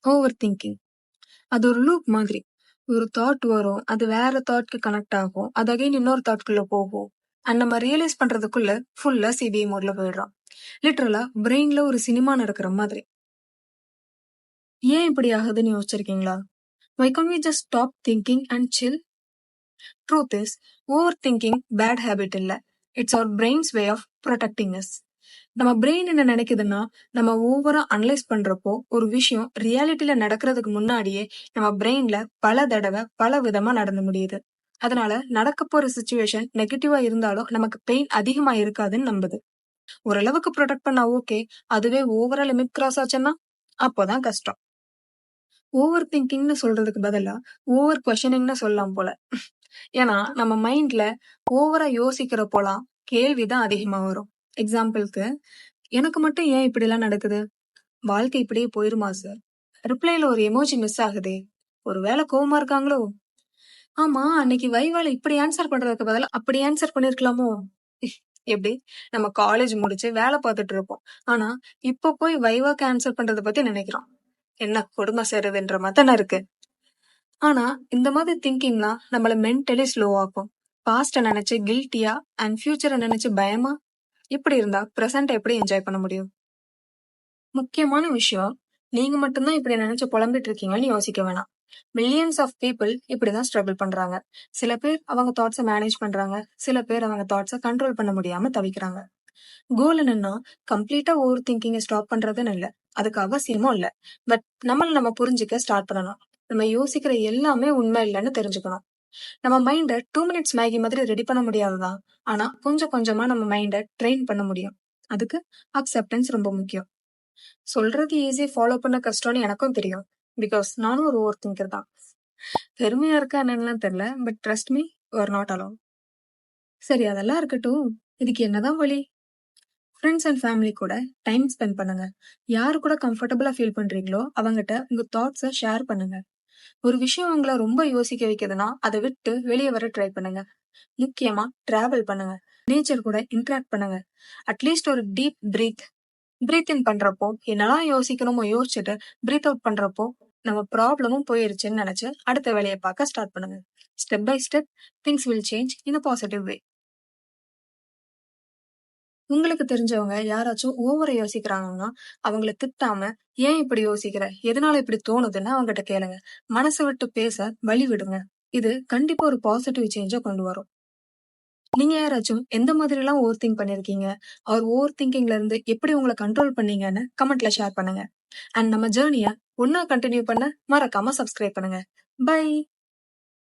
Over thinking அது ஒரு loop மாதிரி. ஒரு தாட் வரும், அது வேற தாட்க்கு கனெக்ட் ஆகும், அது அகைன் இன்னொரு தாட்குள்ள போகும். அண்ட் நம்ம ரியலைஸ் பண்றதுக்குள்ள ஃபுல்லா சிபிஐ மோட்ல போயிடுறோம். லிட்டரலா பிரெயின்ல ஒரு சினிமா நடக்கிற மாதிரி. ஏன் இப்படி ஆகுதுன்னு யோசிச்சிருக்கீங்களா? Why can't we just stop thinking and chill? Truth is, overthinking bad habit இல்ல. It's our brain's way of protecting us. நம்ம பிரெயின் என்ன நினைக்குதுன்னா, நம்ம ஓவரா அனலைஸ் பண்றப்போ ஒரு விஷயம் ரியாலிட்டியில நடக்கிறதுக்கு முன்னாடியே நம்ம பிரெயின்ல பல தடவை பல விதமா நடந்து முடியுது. அதனால நடக்க போற சுச்சுவேஷன் நெகட்டிவா இருந்தாலும் நமக்கு பெயின் அதிகமா இருக்காதுன்னு நம்புது. ஓரளவுக்கு ப்ரொடெக்ட் பண்ணா ஓகே, அதுவே ஓவரா லிமிட் கிராஸ் ஆச்சுன்னா அப்போதான் கஷ்டம். ஓவர் திங்கிங்னு சொல்றதுக்கு பதிலா ஓவர் கொஷனிங்னு சொல்லலாம் போல. ஏன்னா நம்ம மைண்ட்ல ஓவரா யோசிக்கிறப்போலாம் கேள்விதான் அதிகமா வரும். எக்ஸாம்பிளுக்கு, எனக்கு மட்டும் ஏன் இப்படி எல்லாம் நடக்குது? வாழ்க்கை இப்படியே போயிருமா சார்? ரிப்ளைல ஒரு எமோஜி மிஸ் ஆகுதே, ஒருவேளை கோவமா இருக்காங்களோ? ஆமா, அன்னைக்கு வைவால இப்படி ஆன்சர் பண்றதுக்கு பதிலா அப்படி ஆன்சர் பண்ணிருக்கலாமோ? எப்படி? நம்ம காலேஜ் முடிச்சு வேலை பார்த்துட்டு இருப்போம், ஆனா இப்ப போய் வைவாக்கு ஆன்சர் பண்றத பத்தி நினைக்கிறோம். என்ன கொடுமை செய்யறதுன்ற மாதிரி தானே இருக்கு. ஆனா இந்த மாதிரி திங்கிங்லாம் நம்மள மென்டலி ஸ்லோ ஆக்கும். பாஸ்ட நினைச்சு கில்ட்டியா அண்ட் ஃபியூச்சரை நினைச்சு பயமா இப்படி இருந்தா பிரசன்ட் எப்படி என்ஜாய் பண்ண முடியும்? முக்கியமான விஷயம், நீங்க மட்டும்தான் இப்படி நினைச்சு புலம்பிட்டு இருக்கீங்கன்னு யோசிக்க வேணாம். மில்லியன்ஸ் ஆஃப் பீப்புள் இப்படிதான் ஸ்ட்ரகிள் பண்றாங்க. சில பேர் அவங்க தாட்ஸை மேனேஜ் பண்றாங்க, சில பேர் அவங்க தாட்ஸை கண்ட்ரோல் பண்ண முடியாம தவிக்கிறாங்க. கோல் என்னன்னா, கம்ப்ளீட்டா ஓவர் திங்கிங்கை ஸ்டாப் பண்றதுன்னு இல்ல, அதுக்கு அவசியமும் இல்ல. பட் நம்ம புரிஞ்சுக்க ஸ்டார்ட் பண்ணணும். நம்ம யோசிக்கிற எல்லாமே உண்மை இல்லைன்னு தெரிஞ்சுக்கணும். நம்ம மைண்ட 2 மினிட்ஸ் மேகி மாதிரி ரெடி பண்ண முடியாதுதான், ஆனா கொஞ்சம் கொஞ்சமா நம்ம மைண்ட ட்ரெயின் பண்ண முடியும். அதுக்கு அக்செப்டன்ஸ் ரொம்ப முக்கியம். சொல்றது ஈஸி, ஃபாலோ பண்ண கஷ்டம்னு எனக்கும் தெரியும். பிகாஸ் நானும் ஒரு ஓவர் திங்கர் தான். பெருமையா இருக்கா என்னன்னு தெரியல, but trust me, you are not alone. சரி, அதெல்லாம் இருக்கட்டும், இதுக்கு என்னதான் வழி? ஃப்ரெண்ட்ஸ் அண்ட் ஃபேமிலி கூட டைம் ஸ்பெண்ட் பண்ணுங்க. யாரு கூட கம்ஃபர்டபுளா ஃபீல் பண்றீங்களோ அவங்ககிட்ட உங்க தாட்ஸை ஷேர் பண்ணுங்க. ஒரு விஷயம் உங்களை ரொம்ப யோசிக்க வைக்குதுன்னா அதை விட்டு வெளியே வர ட்ரை பண்ணுங்க. முக்கியமா டிராவல் பண்ணுங்க, நேச்சர் கூட இன்டராக்ட் பண்ணுங்க. அட்லீஸ்ட் ஒரு டீப் பிரீத் இன் பண்றப்போ என்னெல்லாம் யோசிக்கணுமோ யோசிச்சுட்டு பிரீத் அவுட் பண்றப்போ நம்ம ப்ராப்ளமும் போயிருச்சுன்னு நினைச்சு அடுத்த வேலையை பார்க்க ஸ்டார்ட் பண்ணுங்க. Step by step things will change in a positive way. உங்களுக்கு தெரிஞ்சவங்க யாராச்சும் ஓவரா யோசிக்கிறாங்கன்னா அவங்கள திட்டாம, ஏன் இப்படி யோசிக்கிற, எதனால இப்படி தோணுதுன்னு அவங்ககிட்ட கேளுங்க. மனசை விட்டு பேச வழி விடுங்க. இது கண்டிப்பா ஒரு பாசிட்டிவ் சேஞ்ச கொண்டு வரும். நீங்க யாராச்சும் எந்த மாதிரி எல்லாம் ஓவர் திங்க் பண்ணிருக்கீங்க, அவர் ஓவர் திங்கிங்ல இருந்து எப்படி உங்களை கண்ட்ரோல் பண்ணீங்கன்னு கமெண்ட்ல ஷேர் பண்ணுங்க. அண்ட் நம்ம ஜேர்னிய ஒன்னா கண்டினியூ பண்ண மறக்காம சப்ஸ்கிரைப் பண்ணுங்க. பை.